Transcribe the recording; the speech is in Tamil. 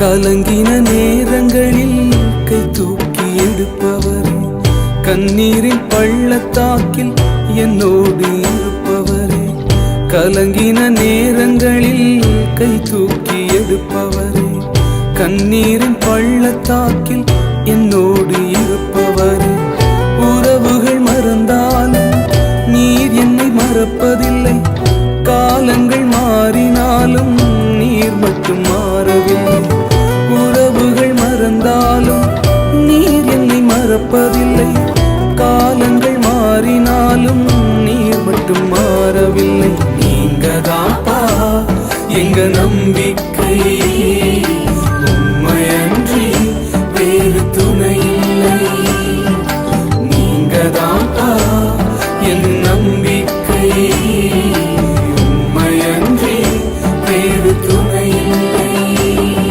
கலங்கின நேரங்களில் கை தூக்கி எடுப்பவரே, கண்ணீரின் பள்ளத்தாக்கில் என்னோடு இருப்பவரே. கலங்கின நேரங்களில் கை தூக்கி எடுப்பவரே, கண்ணீரின் பள்ளத்தாக்கில் என்னோடு இருப்பவரே. உறவுகள் மறந்தாலும் நீர் என்னை மறப்பதில்லை, காலங்கள் மாறினாலும் நீர் மட்டும் மாறவில்லை.